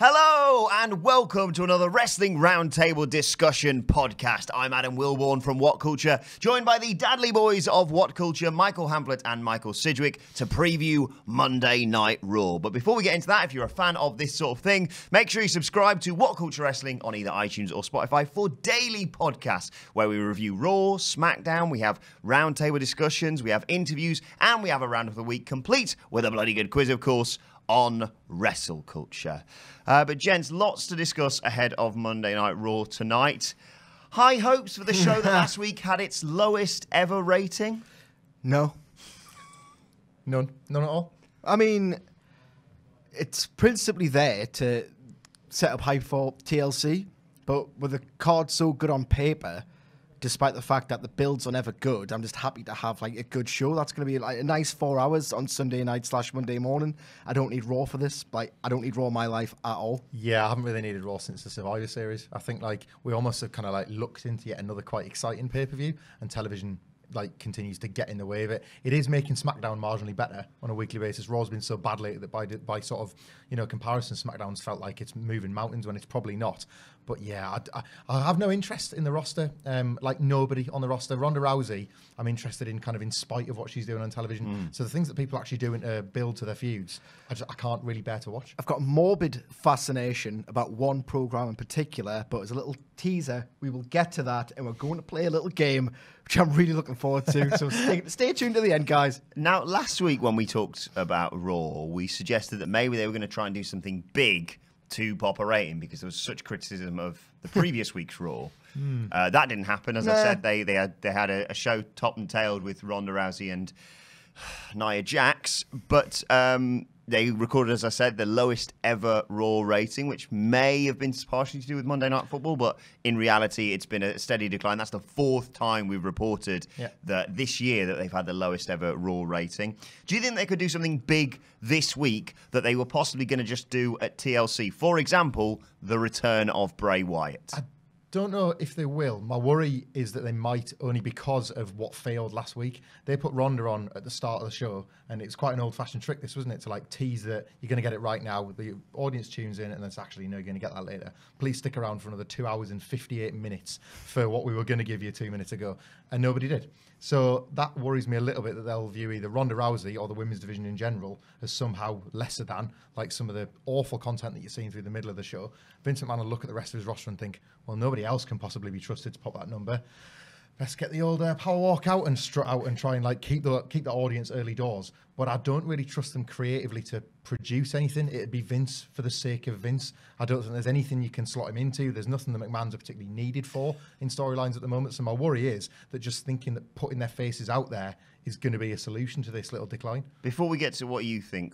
Hello and welcome to another Wrestling Roundtable Discussion podcast. I'm Adam Wilbourn from WhatCulture, joined by the Dadley boys of WhatCulture, Michael Hamblett and Michael Sidgwick, to preview Monday Night Raw. But before we get into that, if you're a fan of this sort of thing, make sure you subscribe to WhatCulture Wrestling on either iTunes or Spotify for daily podcasts where we review Raw, SmackDown, we have roundtable discussions, we have interviews, and we have a round of the week complete with a bloody good quiz, of course, on WrestleCulture. But gents, lots to discuss ahead of Monday Night Raw tonight. High hopes for the show that last week had its lowest ever rating? No. None at all. I mean, it's principally there to set up hype for TLC, but with a card so good on paper, despite the fact that the builds are never good, I'm just happy to have like a good show. That's going to be like a nice 4 hours on Sunday night / Monday morning. I don't need Raw for this. Like, I don't need Raw in my life at all. Yeah, I haven't really needed Raw since the Survivor Series. I think like we almost have kind of like looked into yet another quite exciting pay-per-view, and television like continues to get in the way of it. It is making SmackDown marginally better on a weekly basis. Raw's been so bad lately that by sort of, you know, comparison, SmackDown's felt like it's moving mountains when it's probably not. But yeah, I have no interest in the roster. Like nobody on the roster. Ronda Rousey, I'm interested in kind of in spite of what she's doing on television. So the things that people actually do to build to their feuds, I can't really bear to watch. I've got morbid fascination about one program in particular, but as a little teaser, we will get to that, and we're going to play a little game, which I'm really looking forward to. So stay tuned to the end, guys. Now, last week when we talked about Raw, we suggested that maybe they were going to try and do something big to pop a rating because there was such criticism of the previous week's Raw. That didn't happen. As I said, they had a show top and tailed with Ronda Rousey and Nia Jax, but they recorded, as I said, the lowest ever Raw rating, which may have been partially to do with Monday Night Football, but in reality, it's been a steady decline. That's the fourth time we've reported that this year that they've had the lowest ever Raw rating. Do you think they could do something big this week that they were possibly going to just do at TLC? For example, the return of Bray Wyatt. Don't know if they will. My worry is that they might, only because of what failed last week. They put Ronda on at the start of the show, and it's quite an old-fashioned trick, this, wasn't it? To like tease that you're going to get it right now. The audience tunes in, and it's actually, no, you're going to get that later. Please stick around for another 2 hours and 58 minutes for what we were going to give you 2 minutes ago. And nobody did. So that worries me a little bit that they'll view either Ronda Rousey or the women's division in general as somehow lesser than, like some of the awful content that you're seeing through the middle of the show. Vince McMahon will look at the rest of his roster and think, well, nobody else can possibly be trusted to pop that number. Let's get the old power walk out and strut out and try and like keep the audience early doors. But I don't really trust them creatively to produce anything. It'd be Vince for the sake of Vince. I don't think there's anything you can slot him into. There's nothing that McMahon's are particularly needed for in storylines at the moment. So my worry is that just thinking that putting their faces out there is going to be a solution to this little decline. Before we get to what you think,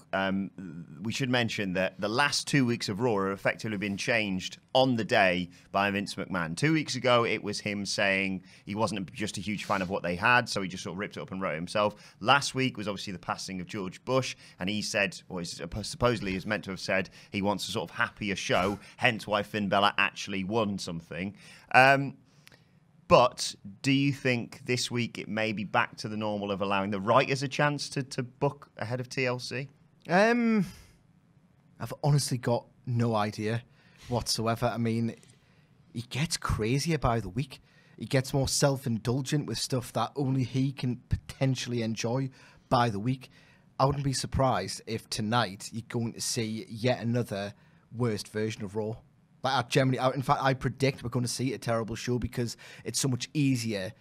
we should mention that the last 2 weeks of Raw have effectively been changed on the day by Vince McMahon. 2 weeks ago, it was him saying he wasn't just a huge fan of what they had, so he just sort of ripped it up and wrote it himself. Last week was obviously the passing of George Bush, and he said, or supposedly is meant to have said, he wants a sort of happier show, hence why Finn Balor actually won something. But do you think this week it may be back to the normal of allowing the writers a chance to book ahead of TLC? I've honestly got no idea whatsoever. I mean, he gets crazier by the week. He gets more self-indulgent with stuff that only he can potentially enjoy by the week. I wouldn't be surprised if tonight you're going to see yet another worst version of Raw. Like in fact, I predict we're going to see a terrible show because it's so much easier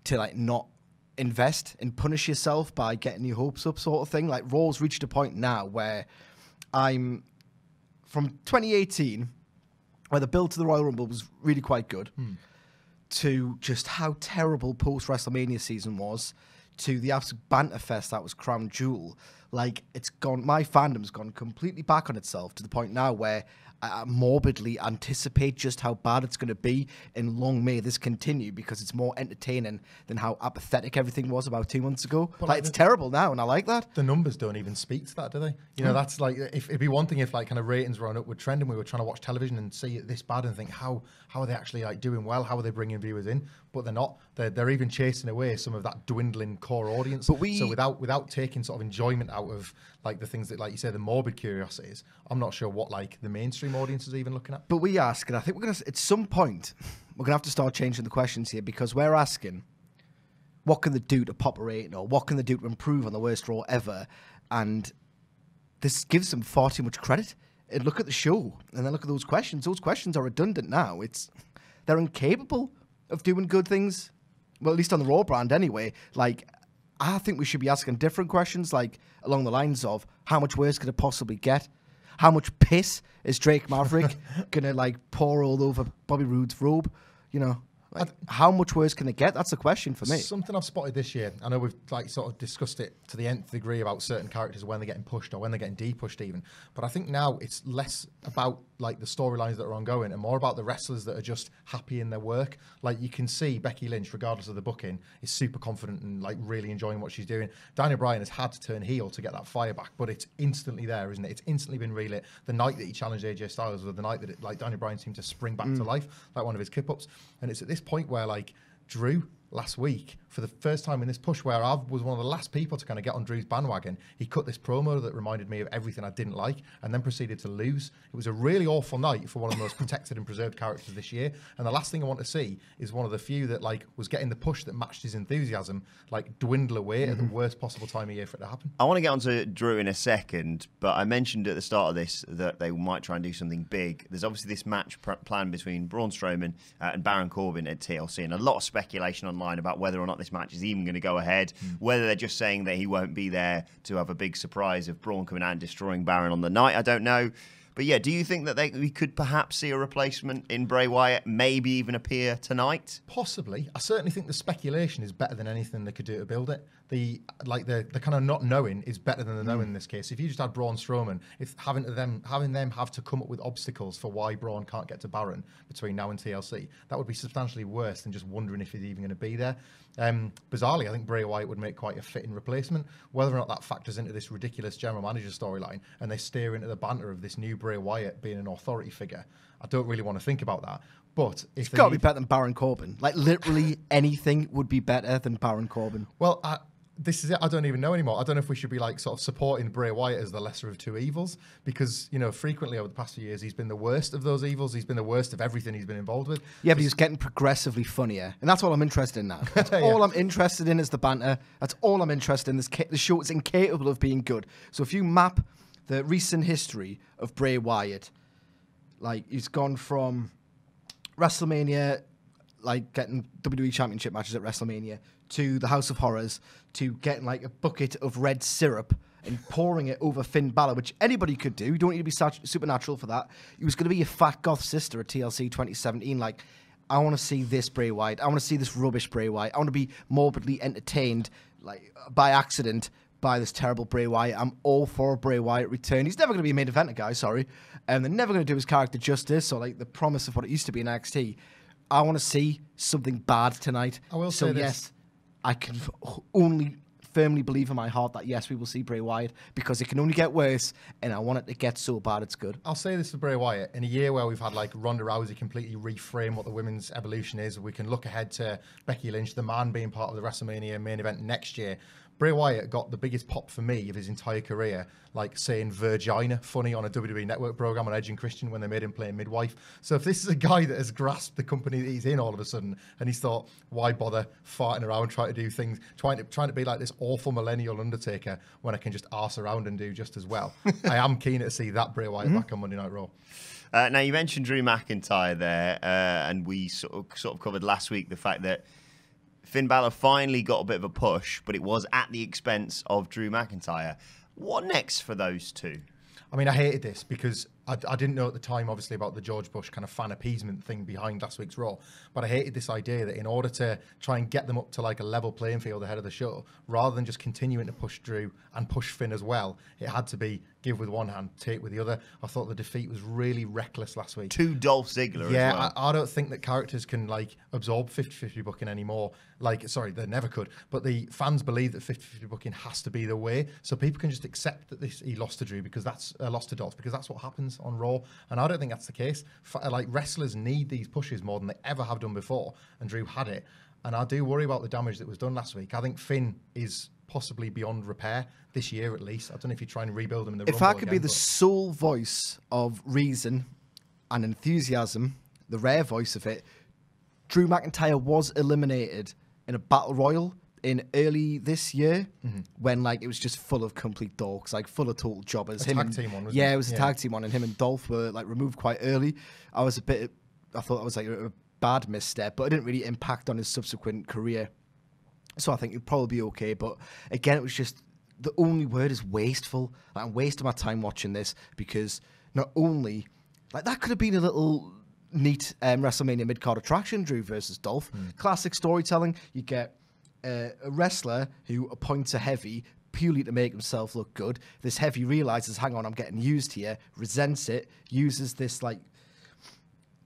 to like not invest and punish yourself by getting your hopes up, sort of thing. Like Raw's reached a point now where I'm from 2018, where the build to the Royal Rumble was really quite good, to just how terrible post WrestleMania season was, to the absolute banter fest that was Crown Jewel. Like, it's gone, my fandom's gone completely back on itself to the point now where I morbidly anticipate just how bad it's going to be, and long may this continue because it's more entertaining than how apathetic everything was about 2 months ago. But like it's terrible now, and I like that. The numbers don't even speak to that, do they? You know, that's like, if it'd be one thing if like kind of ratings were on upward trend and we were trying to watch television and see it this bad and think, how are they actually like doing well? How are they bringing viewers in? But they're not. They're even chasing away some of that dwindling core audience. But so without taking sort of enjoyment out out of like the things that, like you say, the morbid curiosities, I'm not sure what like the mainstream audience is even looking at. But we ask, and I think we're going to, at some point, we're going to have to start changing the questions here, because we're asking, what can they do to pop a rating, or what can they do to improve on the worst Raw ever? And this gives them far too much credit. And look at the show, and then look at those questions. Those questions are redundant now. They're incapable of doing good things. Well, at least on the Raw brand anyway. Like, I think we should be asking different questions, like along the lines of, how much worse could it possibly get? How much piss is Drake Maverick going to, like, pour all over Bobby Roode's robe? You know, like, how much worse can it get? That's the question for me. Something I've spotted this year, I know we've like sort of discussed it to the nth degree about certain characters, when they're getting pushed or when they're getting de-pushed even. But I think now it's less about like the storylines that are ongoing and more about the wrestlers that are just happy in their work. Like, you can see Becky Lynch, regardless of the booking, is super confident and like really enjoying what she's doing. Daniel Bryan has had to turn heel to get that fire back, but it's instantly there, isn't it? It's instantly been relit. The night that he challenged AJ Styles was the night that like Daniel Bryan seemed to spring back to life, like one of his kip-ups. And it's at this point where like Drew last week, for the first time in this push, where I was one of the last people to kind of get on Drew's bandwagon, he cut this promo that reminded me of everything I didn't like, and then proceeded to lose. It was a really awful night for one of the most protected and preserved characters this year. And the last thing I want to see is one of the few that like was getting the push that matched his enthusiasm like dwindle away at the worst possible time of year for it to happen. I want to get onto Drew in a second, but I mentioned at the start of this that they might try and do something big. There's obviously this match planned between Braun Strowman and Baron Corbin at TLC, and a lot of speculation online about whether or not this match is even going to go ahead, whether they're just saying that he won't be there to have a big surprise of Braun coming out and destroying Baron on the night. I don't know. But yeah, do you think that we could perhaps see a replacement in Bray Wyatt, maybe even appear tonight? Possibly. I certainly think the speculation is better than anything they could do to build it. The kind of not knowing is better than the knowing in this case. If you just had Braun Strowman, having them have to come up with obstacles for why Braun can't get to Baron between now and TLC, that would be substantially worse than just wondering if he's even going to be there. Bizarrely, I think Bray Wyatt would make quite a fitting replacement. Whether or not that factors into this ridiculous general manager storyline and they steer into the banter of this new Bray Wyatt being an authority figure, I don't really want to think about that. But if it's got to be better than Baron Corbin. Like, literally anything would be better than Baron Corbin. Well, this is it. I don't even know anymore. I don't know if we should be like sort of supporting Bray Wyatt as the lesser of two evils, because, you know, frequently over the past few years, he's been the worst of those evils. He's been the worst of everything he's been involved with. Yeah, but he's getting progressively funnier. And that's all I'm interested in now. That's all I'm interested in is the banter. That's all I'm interested in. The show is incapable of being good. So if you map the recent history of Bray Wyatt, like, he's gone from WrestleMania, like getting WWE Championship matches at WrestleMania, to the House of Horrors, to getting like a bucket of red syrup and pouring it over Finn Balor, which anybody could do. You don't need to be supernatural for that. He was going to be a fat goth sister at TLC 2017. Like, I want to see this Bray Wyatt. I want to see this rubbish Bray Wyatt. I want to be morbidly entertained, like, by accident, by this terrible Bray Wyatt. I'm all for a Bray Wyatt return. He's never going to be a main eventer guy, sorry. And they're never going to do his character justice, or like the promise of what it used to be in NXT. I want to see something bad tonight. I will say this. Yes, I can only firmly believe in my heart that yes, we will see Bray Wyatt, because it can only get worse, and I want it to get so bad it's good. I'll say this for Bray Wyatt. In a year where we've had like Ronda Rousey completely reframe what the women's evolution is, we can look ahead to Becky Lynch, the man, being part of the WrestleMania main event next year. Bray Wyatt got the biggest pop for me of his entire career, like saying Virgina funny on a WWE Network program on Edge and Christian when they made him play midwife. So if this is a guy that has grasped the company that he's in all of a sudden, and he's thought, why bother farting around trying to do things, trying to be like this awful millennial Undertaker when I can just arse around and do just as well. I am keen to see that Bray Wyatt back on Monday Night Raw. Now, you mentioned Drew McIntyre there, and we sort of covered last week the fact that Finn Balor finally got a bit of a push, but it was at the expense of Drew McIntyre. What next for those two? I mean, I hated this because I didn't know at the time, obviously, about the George Bush kind of fan appeasement thing behind last week's Raw. But I hated this idea that in order to try and get them up to like a level playing field ahead of the show, rather than just continuing to push Drew and push Finn as well, it had to be give with one hand, take with the other. I thought the defeat was really reckless last week. To Dolph Ziggler as well. I don't think that characters can like absorb 50-50 booking anymore. Like, sorry, they never could. But the fans believe that 50-50 booking has to be the way. So people can just accept that he lost to Drew because that's lost to Dolph, because that's what happens on Raw. And I don't think that's the case. Like, wrestlers need these pushes more than they ever have done before. And Drew had it. And I do worry about the damage that was done last week. I think Finn is possibly beyond repair this year at least. I don't know if you try and rebuild them in the If Rumble I could be again, the sole voice of reason and enthusiasm, the rare voice of it, Drew McIntyre was eliminated in a battle royal in early this year when like it was just full of complete dorks, like full of total jobbers. A tag team one, wasn't yeah, it? it was a tag team one, and him and Dolph were like removed quite early. I thought that was like a bad misstep, but it didn't really impact on his subsequent career. So I think it'd probably be okay. But again, it was just the only word is wasteful. Like, I'm wasting my time watching this because not only like that could have been a little neat WrestleMania mid-card attraction, Drew versus Dolph. Classic storytelling. You get a wrestler who appoints a heavy purely to make himself look good. This heavy realizes, hang on, I'm getting used here, resents it, uses this like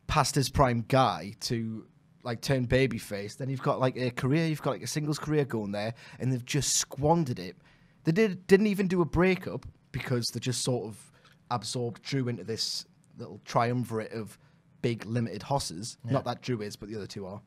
past his prime guy to like turn babyface. Then you've got like a career, you've got like a singles career going there, and they've just squandered it. They didn't even do a breakup because they just sort of absorbed Drew into this little triumvirate of big limited hosses. Not that Drew is, but the other two are.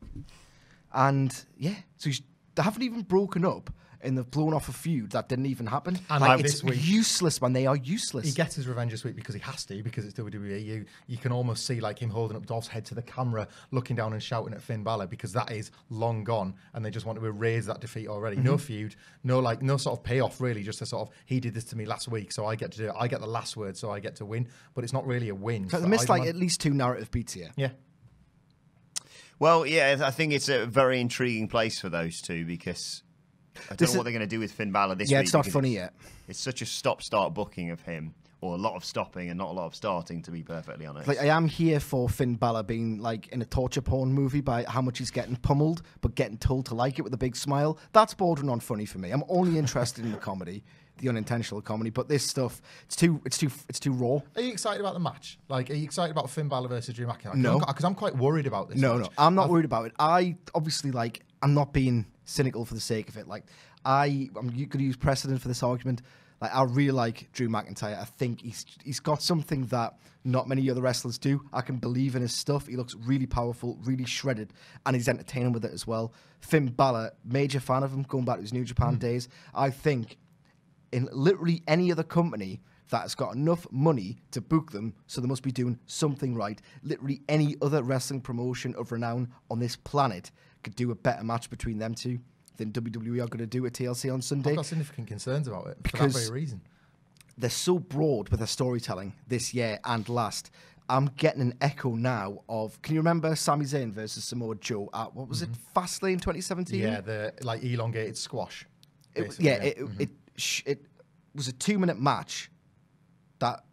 And yeah, so they haven't even broken up, and they've blown off a feud that didn't even happen. And like, this it's week, useless, man. They are useless. he gets his revenge this week because he has to, because it's WWE. You can almost see like him holding up Dolph's head to the camera, looking down and shouting at Finn Balor, because that is long gone, and they just want to erase that defeat already. No feud, no sort of payoff really, just a sort of, he did this to me last week, so I get to do it. I get the last word, so I get to win. But it's not really a win. They missed like at least 2 narrative beats here. Yeah. Well, yeah, I think it's a very intriguing place for those two, because I don't know what they're going to do with Finn Balor this week. Yeah, it's not funny yet. It's such a stop-start booking of him, or a lot of stopping and not a lot of starting, to be perfectly honest. Like, I am here for Finn Balor being like in a torture porn movie by how much he's getting pummeled, but getting told to like it with a big smile. That's bordering on funny for me. I'm only interested in the comedy, the unintentional comedy. But this stuff, it's too raw. Are you excited about the match? Like, are you excited about Finn Balor versus Drew McIntyre? No, because I'm quite worried about this. No, match. I'm not worried about it. I obviously like. I'm not being cynical for the sake of it. Like, I'm going to use precedent for this argument. Like, I really like Drew McIntyre. I think he's got something that not many other wrestlers do. I can believe in his stuff. He looks really powerful, really shredded, and he's entertaining with it as well. Finn Balor, major fan of him, going back to his New Japan days. I think in literally any other company that has got enough money to book them, so they must be doing something right. Literally any other wrestling promotion of renown on this planet could do a better match between them two than WWE are going to do at TLC on Sunday. I've got significant concerns about it for that Because very reason. They're so broad with their storytelling this year and last. I'm getting an echo now of, can you remember Sami Zayn versus Samoa Joe at, what was it, Fastlane 2017? Yeah, the like elongated squash. It was a 2-minute match that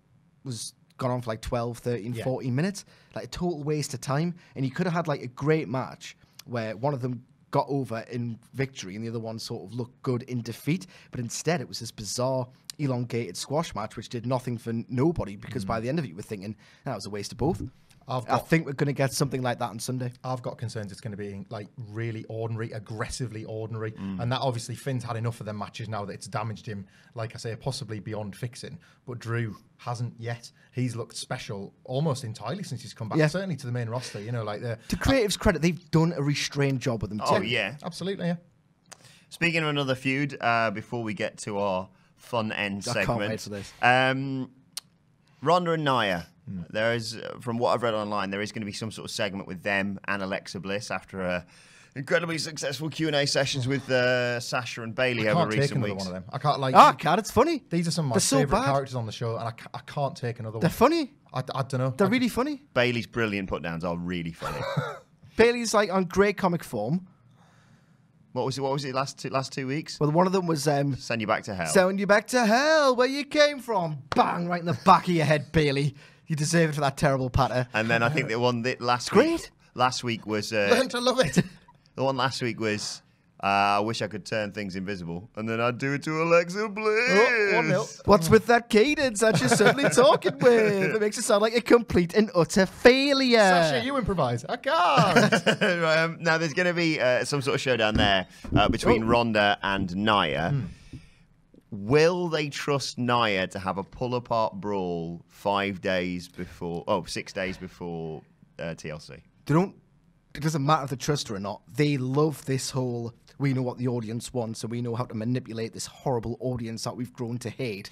was gone on for like 12, 13, 14 minutes. Like a total waste of time. And you could have had like a great match where one of them got over in victory and the other one sort of looked good in defeat. But instead it was this bizarre elongated squash match which did nothing for nobody, because by the end of it you were thinking that was a waste of both. I think we're going to get something like that on Sunday. I've got concerns it's going to be like really ordinary, aggressively ordinary. And that obviously Finn's had enough of them matches now that it's damaged him, like I say, possibly beyond fixing. But Drew hasn't yet. He's looked special almost entirely since he's come back, certainly to the main roster. You know, like to Creative's credit, they've done a restrained job with them too. Oh, yeah. Absolutely, yeah. Speaking of another feud, before we get to our fun end segment. I can't wait for this. Ronda and Nia. There is, from what I've read online, there is going to be some sort of segment with them and Alexa Bliss after a incredibly successful Q&A sessions with Sasha and Bailey over recent weeks. One of them. I can't like. I can't. It's funny. These are some of my favourite characters on the show, and I can't take another one. They're funny. I don't know. They're really funny. Bailey's brilliant put-downs are really funny. Bailey's like on great comic form. What was it last 2 weeks? Well, one of them was Send You Back to Hell. Send You Back to Hell, where you came from. Bang, right in the back of your head, Bailey. You deserve it for that terrible patter. And then I think the one that last week was Learn to love it. The one last week was I wish I could turn things invisible, and then I'd do it to Alexa Bliss. Oh, 1-0. What's with that cadence that you're suddenly talking with? It makes it sound like a complete and utter failure. Sasha, you improvise. I can't. Now there's going to be some sort of showdown there between Ronda and Nia. Will they trust Nia to have a pull-apart brawl 6 days before TLC? It doesn't matter if they trust her or not. They love this whole we know what the audience wants, and we know how to manipulate this horrible audience that we've grown to hate.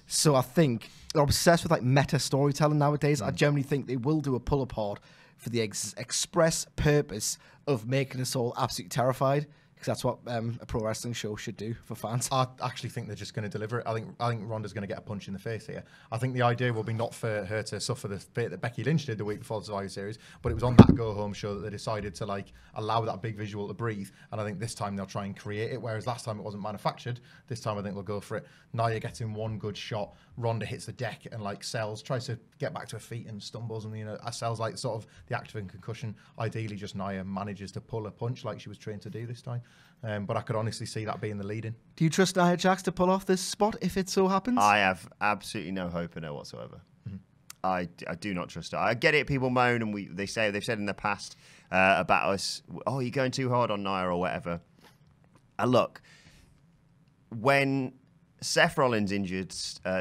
So I think they're obsessed with like meta storytelling nowadays. I generally think they will do a pull apart for the express purpose of making us all absolutely terrified. Because that's what a pro wrestling show should do for fans. I actually think they're just going to deliver it. I think Ronda's going to get a punch in the face here. I think the idea will be not for her to suffer the fate that Becky Lynch did the week before the Survivor Series, but it was on that go-home show that they decided to like allow that big visual to breathe. And I think this time they'll try and create it, whereas last time it wasn't manufactured. This time I think they'll go for it. Nia gets in one good shot. Ronda hits the deck and like sells, tries to get back to her feet and stumbles, and sells like sort of the active and concussion. Ideally, just Nia manages to pull a punch like she was trained to do this time. But I could honestly see that being the lead-in. Do you trust Nia Jax to pull off this spot if it so happens? I have absolutely no hope in her whatsoever. I do not trust her. I get it. People moan, and they've said in the past about us, oh, you're going too hard on Nia or whatever. Look, when Seth Rollins injured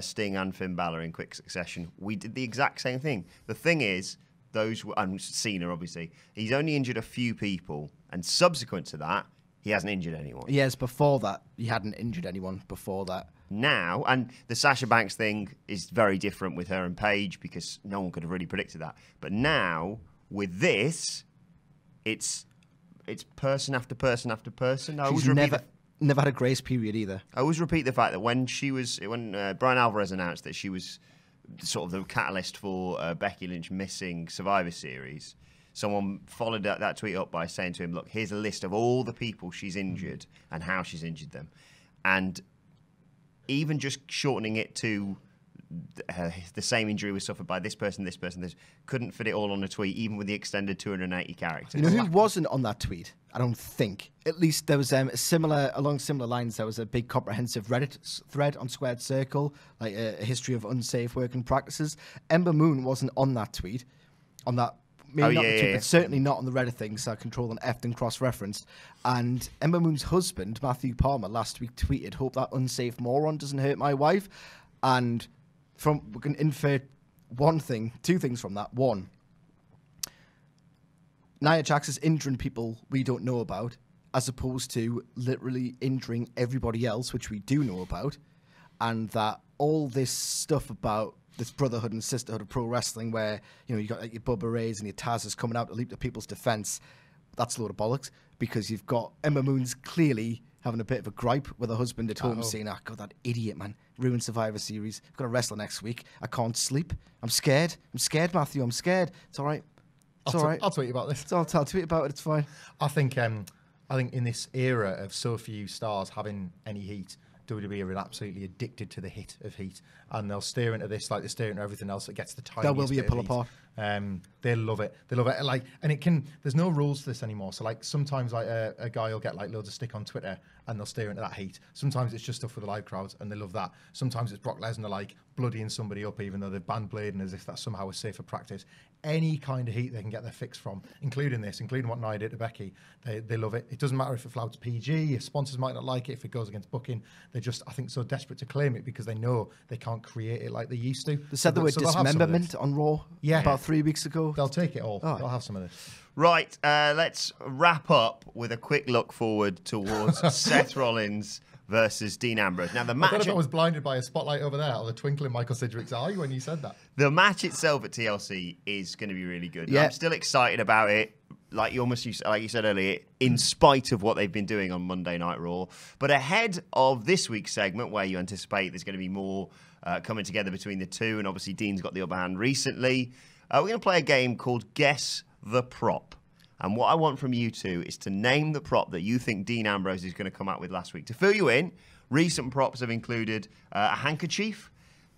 Sting and Finn Balor in quick succession, we did the exact same thing. The thing is, and Cena obviously, he's only injured a few people, and subsequent to that, he hasn't injured anyone. Yes, before that, he hadn't injured anyone before that. Now, and the Sasha Banks thing is very different with her and Paige because no one could have really predicted that. But now, with this, it's person after person after person. She's never had a grace period either. I always repeat the fact that when Brian Alvarez announced that she was sort of the catalyst for Becky Lynch missing Survivor Series, someone followed that tweet up by saying to him, look, here's a list of all the people she's injured and how she's injured them. And even just shortening it to the same injury was suffered by this person, this, couldn't fit it all on a tweet, even with the extended 280 characters. You know who wasn't on that tweet? I don't think. At least there was along similar lines, there was a big comprehensive Reddit thread on Squared Circle, like a history of unsafe working practices. Ember Moon wasn't on that tweet, on that. Maybe not the tweet, but certainly not on the Reddit thing, so Control and F and cross-referenced. And Ember Moon's husband, Matthew Palmer, last week tweeted, hope that unsafe moron doesn't hurt my wife. And we can infer two things from that. One, Nia Jax is injuring people we don't know about, as opposed to literally injuring everybody else, which we do know about. And that all this stuff about this brotherhood and sisterhood of pro wrestling where, you got like your Bubba Rays and your Taz's coming out to leap to people's defense, that's a load of bollocks, because you've got Ember Moon's clearly having a bit of a gripe with her husband at home saying, God, that idiot, man, ruined Survivor Series. I've got to wrestle next week. I can't sleep. I'm scared, Matthew. I'm scared. It's all right. It's all right. I'll tweet you about this. I'll tweet about it. It's fine. I think in this era of so few stars having any heat, WWE are absolutely addicted to the hit of heat, and they'll stare into this like they stare into everything else that gets the tiniest. There will be a pull apart. They love it. They love it. Like, and it can. There's no rules to this anymore. So like sometimes like a guy will get like loads of stick on Twitter, and they'll stare into that heat. Sometimes it's just stuff with the live crowds, and they love that. Sometimes it's Brock Lesnar like bloodying somebody up, even though they've banned blading, as if that's somehow a safer practice. Any kind of heat they can get their fix from, including what Nia did to Becky. They love it. It doesn't matter if it flouts PG, if sponsors might not like it, if it goes against booking. They're just, I think, so desperate to claim it because they know they can't create it like they used to. They said the word dismemberment on Raw about 3 weeks ago. They'll take it all. Oh. They'll have some of this. Right, let's wrap up with a quick look forward towards Seth Rollins versus Dean Ambrose. Now, the match... I don't know if I was blinded by a spotlight over there or the twinkle in Michael Sidgwick's eye when you said that. The match itself at TLC is going to be really good. Yeah. I'm still excited about it, like you said earlier, in spite of what they've been doing on Monday Night Raw. But ahead of this week's segment, where you anticipate there's going to be more coming together between the two, and obviously Dean's got the upper hand recently, we're going to play a game called Guess the Prop. And what I want from you two is to name the prop that you think Dean Ambrose is going to come out with last week. To fill you in, recent props have included a handkerchief.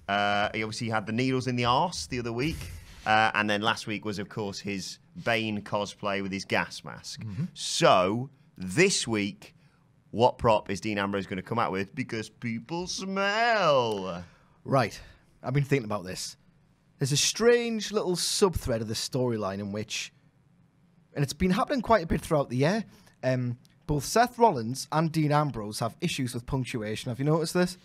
He obviously had the needles in the arse the other week. And then last week was, of course, his Bane cosplay with his gas mask. Mm-hmm. So this week, what prop is Dean Ambrose going to come out with? Because people smell. Right. I've been thinking about this. There's a strange little sub-thread of the storyline in which... And it's been happening quite a bit throughout the year. Both Seth Rollins and Dean Ambrose have issues with punctuation. Have you noticed this?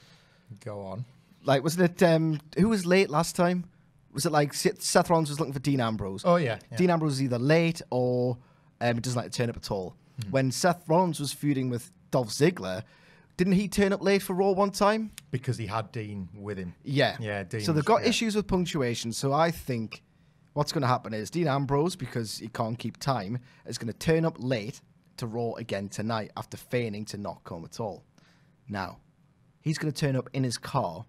Go on. Like, wasn't it... who was late last time? Was it like Seth Rollins was looking for Dean Ambrose? Oh, yeah. Dean Ambrose is either late or he doesn't like to turn up at all. When Seth Rollins was feuding with Dolph Ziggler, didn't he turn up late for Raw one time? Because he had Dean with him. Yeah. Yeah, Dean. So they've got issues with punctuation. So I think what's going to happen is Dean Ambrose, because he can't keep time, is going to turn up late to Raw again tonight after feigning to not come at all. Now, he's going to turn up in his car,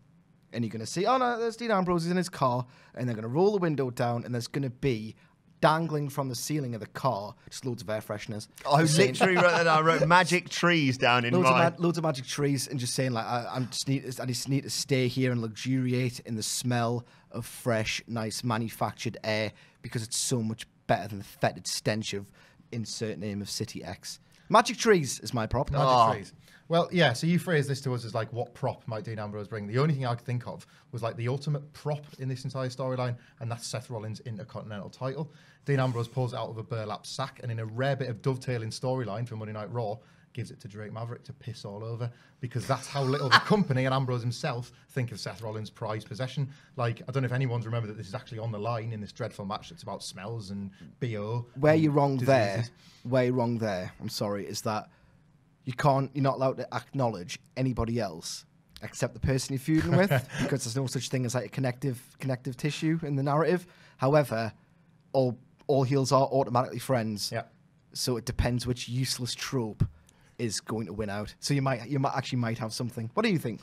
and you're going to see, oh no, there's Dean Ambrose, he's in his car, and they're going to roll the window down, and there's going to be dangling from the ceiling of the car just loads of air fresheners. I literally wrote that down. I wrote magic trees down in mine. Loads of magic trees, and just saying, like, I just need to stay here and luxuriate in the smell of fresh, nice, manufactured air, because it's so much better than the fetid stench of insert name of City X. Magic trees is my prop. Magic trees. Well, yeah, so you phrased this to us as like, what prop might Dean Ambrose bring? The only thing I could think of was like the ultimate prop in this entire storyline, and that's Seth Rollins' Intercontinental title. Dean Ambrose pulls it out of a burlap sack, and in a rare bit of dovetailing storyline for Monday Night Raw, gives it to Drake Maverick to piss all over, because that's how little the company and Ambrose himself think of Seth Rollins' prized possession. Like, I don't know if anyone's remembered that this is actually on the line in this dreadful match that's about smells and BO. Where you're wrong there, I'm sorry, is that you're not allowed to acknowledge anybody else except the person you're feuding with, because there's no such thing as like a connective tissue in the narrative. However, all heels are automatically friends. Yeah. So it depends which useless trope is going to win out. So you might have something. What do you think?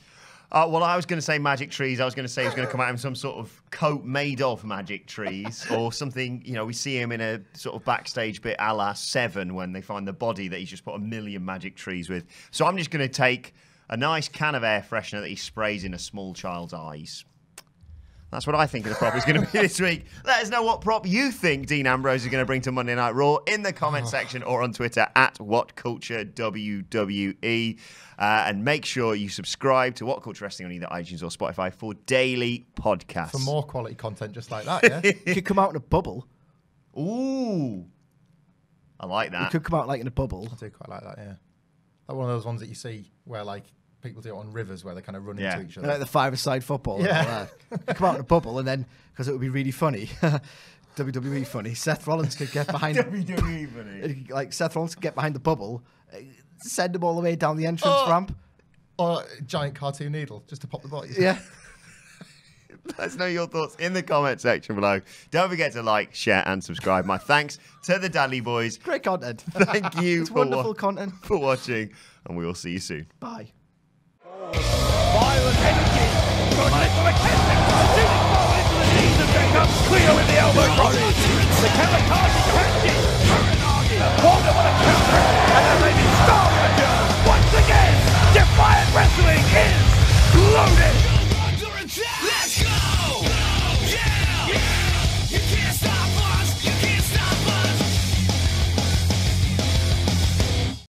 Well, I was going to say magic trees. I was going to say he's going to come out in some sort of coat made of magic trees or something. You know, we see him in a sort of backstage bit a la Seven when they find the body that he's just put a million magic trees with. So I'm just going to take a nice can of air freshener that he sprays in a small child's eyes. That's what I think the prop is going to be this week. Let us know what prop you think Dean Ambrose is going to bring to Monday Night Raw in the comment section or on Twitter at WhatCultureWWE. And make sure you subscribe to What Culture Wrestling on either iTunes or Spotify for daily podcasts. For more quality content just like that, yeah? You could come out in a bubble. Ooh. I like that. You could come out like in a bubble. I do quite like that, yeah. Like one of those ones that you see where like people do it on rivers where they kind of run into each other. Like the five-a-side football. Yeah. Come out in a bubble, and then, because it would be really funny, WWE funny, Seth Rollins could get behind... WWE funny. Like, Seth Rollins could get behind the bubble, send him all the way down the entrance ramp. Or a giant cartoon needle, just to pop the bodies. Yeah. Let us know your thoughts in the comment section below. Don't forget to like, share, and subscribe. My thanks to the Dudley Boys. Great content. Thank you It's wonderful content. for watching, and we will see you soon. Bye. Violent energy. Project from a casting. Shooting forward into the knees of Jacob. Cleo with the elbow. The chemical.